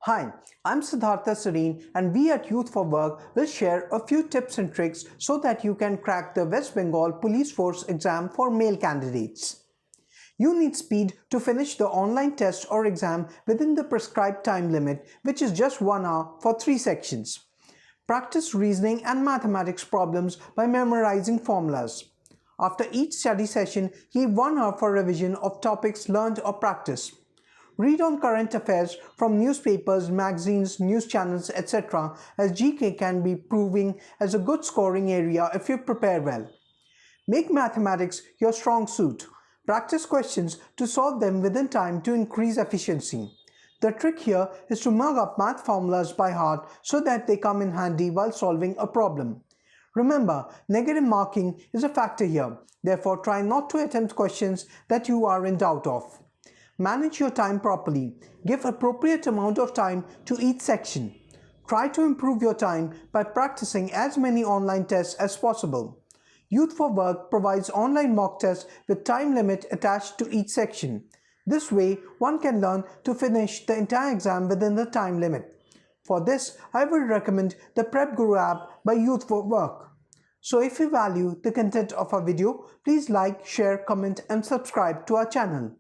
Hi, I'm Siddhartha Sareen and we at Youth for Work will share a few tips and tricks so that you can crack the West Bengal Police Force exam for male candidates. You need speed to finish the online test or exam within the prescribed time limit, which is just 1 hour for 3 sections. Practice reasoning and mathematics problems by memorizing formulas. After each study session, give 1 hour for revision of topics learned or practiced. Read on current affairs from newspapers, magazines, news channels, etc. as GK can be proving as a good scoring area if you prepare well. Make mathematics your strong suit. Practice questions to solve them within time to increase efficiency. The trick here is to mug up math formulas by heart so that they come in handy while solving a problem. Remember, negative marking is a factor here, therefore try not to attempt questions that you are in doubt of. Manage your time properly. Give appropriate amount of time to each section. Try to improve your time by practicing as many online tests as possible. Youth for Work provides online mock tests with time limit attached to each section. This way, one can learn to finish the entire exam within the time limit. For this, I would recommend the Prep Guru app by Youth for Work. So if you value the content of our video, please like, share, comment and subscribe to our channel.